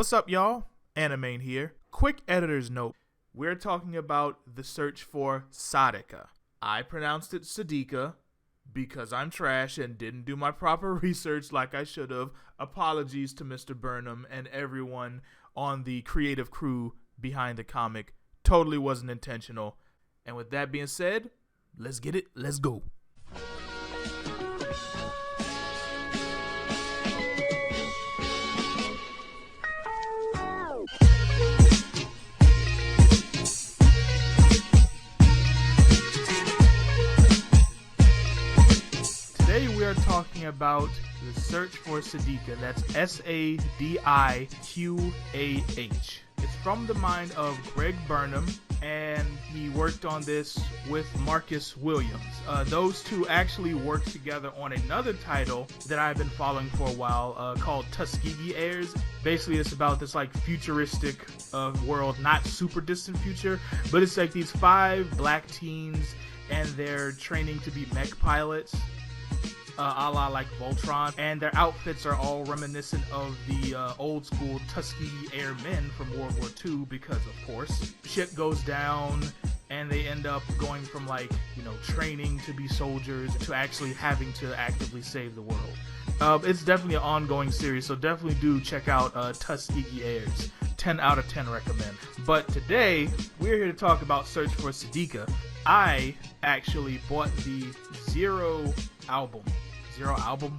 What's up, y'all? Animane here. Quick editor's note. We're talking about the search for Sadiqah. I pronounced it Sadiqah because I'm trash and didn't do my proper research like I should have. Apologies to Mr. Burnham and everyone on the creative crew behind the comic. Totally wasn't intentional. And with that being said, let's get it. Let's go. Today we are talking about the search for Sadiqah. That's SADIQAH. It's from the mind of Greg Burnham, and he worked on this with Marcus Williams. Those two actually worked together on another title that I've been following for a while called Tuskegee Airs. Basically, it's about this like futuristic world, not super distant future, but it's like these 5 black teens and they're training to be mech pilots. A la like Voltron, and their outfits are all reminiscent of the old school Tuskegee Airmen from World War II because, of course, shit goes down and they end up going from like, training to be soldiers to actually having to actively save the world. It's definitely an ongoing series, so definitely do check out Tuskegee Airs. 10 out of 10 recommend. But today, we're here to talk about Search for Sadiqah. I actually bought the Zero album.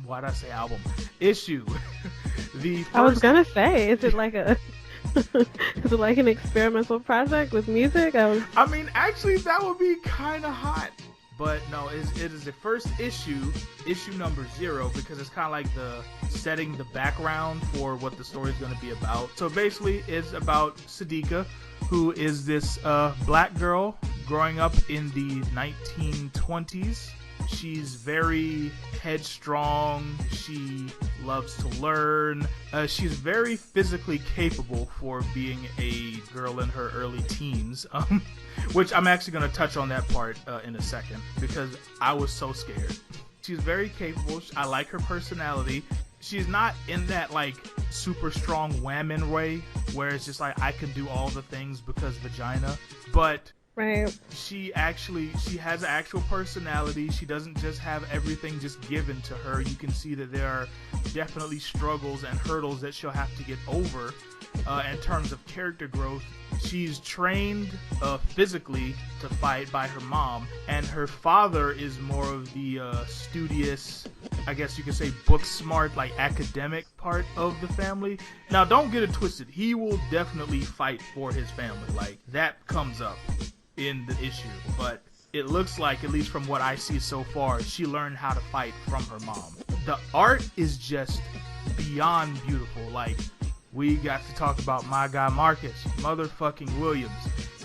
Why did I say album? Issue. I was gonna say, is it like an experimental project with music? Actually, that would be kind of hot. But no, it is the first issue number 0, because it's kind of like the setting the background for what the story is going to be about. So basically, it's about Sadiqah, who is this black girl growing up in the 1920s. She's very headstrong. She loves to learn. She's very physically capable for being a girl in her early teens. Which I'm actually going to touch on that part in a second because I was so scared. She's very capable. I like her personality. She's not in that like super strong whammon way where it's just like I can do all the things because vagina. But right. She has an actual personality. She doesn't just have everything just given to her. You can see that there are definitely struggles and hurdles that she'll have to get over in terms of character growth. She's trained physically to fight by her mom, and her father is more of the studious, I guess you could say book smart, like academic part of the family. Now don't get it twisted. He will definitely fight for his family. Like that comes up in the issue, but it looks like, at least from what I see so far, she learned how to fight from her mom. The art is just beyond beautiful. Like, we got to talk about my guy Marcus motherfucking Williams.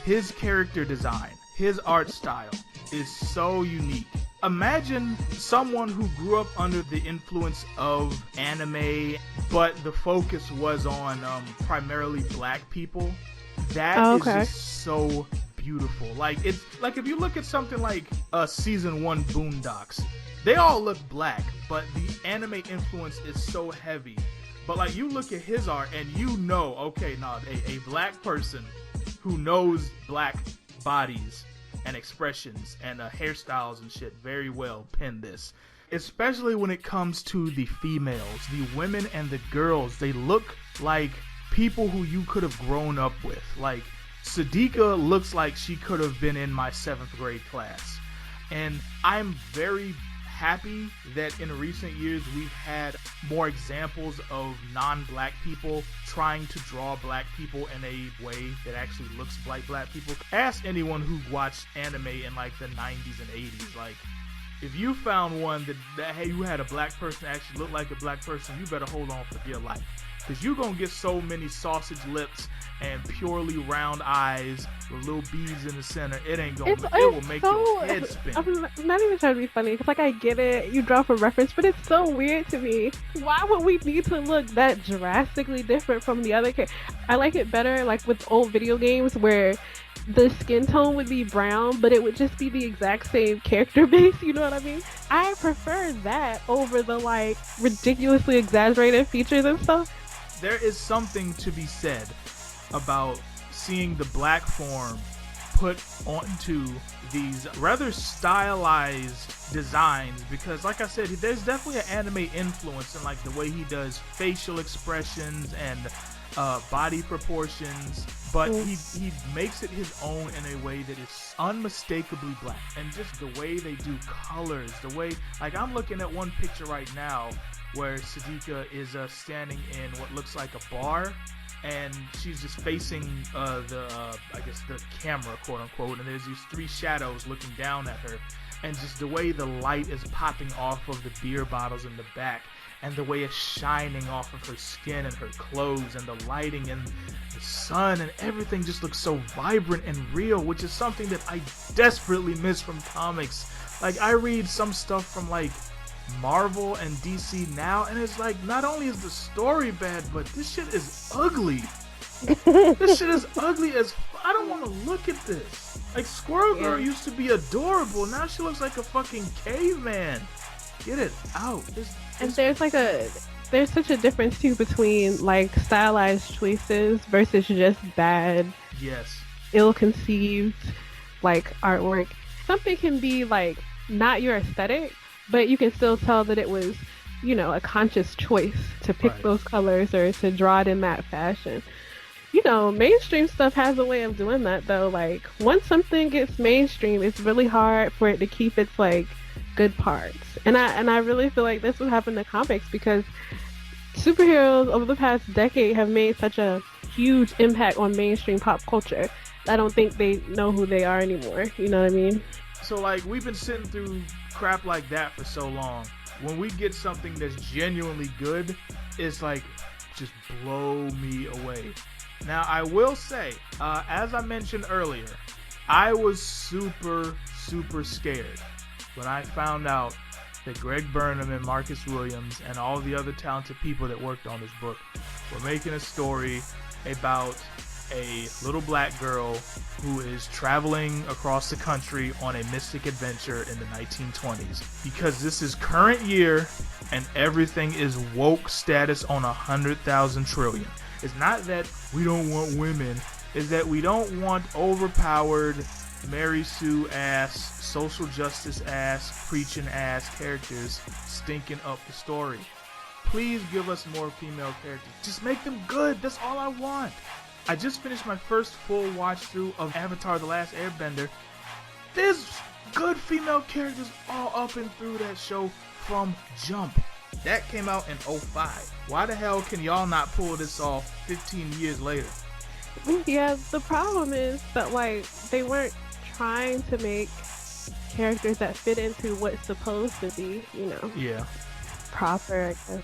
His character design, his art style is so unique. Imagine someone who grew up under the influence of anime, but the focus was on primarily black people. That is just so beautiful. Like, it's like if you look at something like season 1 Boondocks, they all look black, but the anime influence is so heavy. But like you look at his art and a black person who knows black bodies and expressions and hairstyles and shit very well penned this. Especially when it comes to the females, the women and the girls, they look like people who you could have grown up with. Like, Sadiqah looks like she could have been in my 7th grade class. And I'm very happy that in recent years we've had more examples of non-black people trying to draw black people in a way that actually looks like black people. Ask anyone who watched anime in like the 90s and 80s, like, if you found one that hey, you had a black person actually look like a black person, you better hold on for dear life. Because you're going to get so many sausage lips and purely round eyes with little beads in the center. It will make your head spin. I'm not even trying to be funny, because like I get it, you drop a reference, but it's so weird to me. Why would we need to look that drastically different from the other characters? I like it better like with old video games where the skin tone would be brown, but it would just be the exact same character base, you know what I mean? I prefer that over the like ridiculously exaggerated features and stuff. there is something to be said about seeing the black form put onto these rather stylized designs, because like I said, there's definitely an anime influence in like the way he does facial expressions and body proportions, but he makes it his own in a way that is unmistakably black. And just the way they do colors, the way, like, I'm looking at one picture right now where Sadiqah is standing in what looks like a bar, and she's just facing I guess the camera, quote unquote, and there's these three shadows looking down at her, and just the way the light is popping off of the beer bottles in the back, and the way it's shining off of her skin and her clothes, and the lighting and the sun and everything just looks so vibrant and real, which is something that I desperately miss from comics. Like, I read some stuff from like Marvel and DC now, and it's like, not only is the story bad, but this shit is ugly. This shit is ugly as I don't want to look at this. Like, Squirrel Girl used to be adorable, now she looks like a fucking caveman. Get it out. And there's such a difference too between like stylized choices versus just bad, ill-conceived like artwork. Something can be like not your aesthetic, but you can still tell that it was, you know, a conscious choice to pick those colors or to draw it in that fashion. You know, mainstream stuff has a way of doing that though. Like, once something gets mainstream, it's really hard for it to keep its like good parts. And I really feel like this would happen to comics, because superheroes over the past decade have made such a huge impact on mainstream pop culture. I don't think they know who they are anymore. You know what I mean? So like, we've been sitting through crap like that for so long. When we get something that's genuinely good, it's like, just blow me away. Now, I will say, as I mentioned earlier, I was super scared when I found out that Greg Burnham and Marcus Williams and all the other talented people that worked on this book were making a story about a little black girl who is traveling across the country on a mystic adventure in the 1920s. Because this is current year and everything is woke status on 100,000 trillion. It's not that we don't want women, it's that we don't want overpowered Mary Sue ass, social justice ass, preaching ass characters stinking up the story. Please give us more female characters. Just make them good. That's all I want. I just finished my first full watch through of Avatar: The Last Airbender. There's good female characters all up and through that show from jump. That came out in 2005. Why the hell can y'all not pull this off 15 years later? Yeah, the problem is that like they weren't trying to make characters that fit into what's supposed to be, you know. Yeah. Proper, I guess,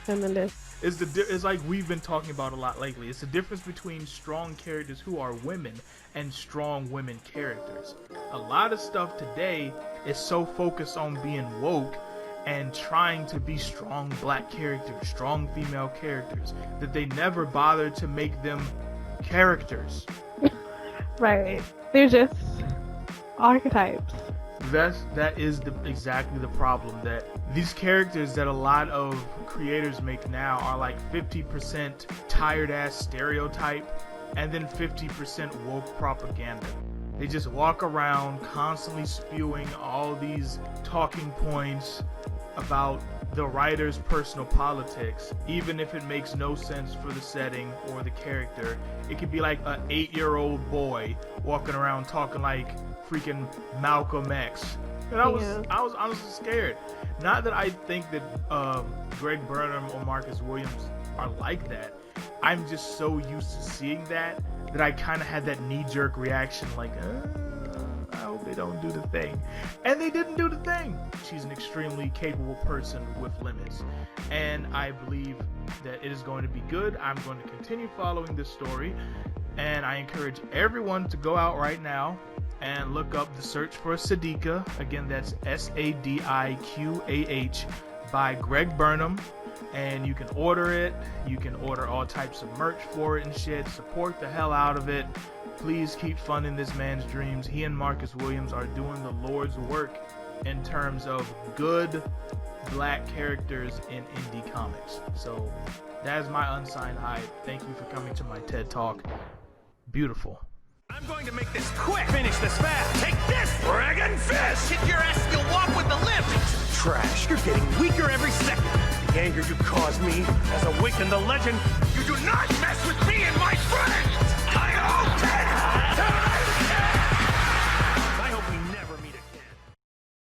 feminist. It's like we've been talking about a lot lately. It's the difference between strong characters who are women and strong women characters. A lot of stuff today is so focused on being woke and trying to be strong black characters, strong female characters, that they never bother to make them characters. Right. They're just archetypes. That is exactly the problem, that these characters that a lot of creators make now are like 50% tired ass stereotype and then 50% woke propaganda. They just walk around constantly spewing all these talking points about the writer's personal politics, even if it makes no sense for the setting or the character. It could be like an 8-year-old boy walking around talking like freaking Malcolm X. And I was honestly scared. Not that I think that Greg Burnham or Marcus Williams are like that. I'm just so used to seeing that I kind of had that knee-jerk reaction, like, I hope they don't do the thing. And they didn't do the thing. She's an extremely capable person with limits, and I believe that it is going to be good. I'm going to continue following this story, and I encourage everyone to go out right now and look up The Search for Sadiqah. Again, that's SADIQAH by Greg Burnham. And you can order it. You can order all types of merch for it and shit. Support the hell out of it. Please keep funding this man's dreams. He and Marcus Williams are doing the Lord's work in terms of good black characters in indie comics. So That is my unsigned Hyde. Thank you for coming to my TED Talk. Beautiful. I'm going to make this quick. Finish this fast. Take this, dragon fist. Kick your ass, you'll walk with the limp. Trash. You're getting weaker every second. The anger you caused me has awakened the legend. You do not mess with me and my friends.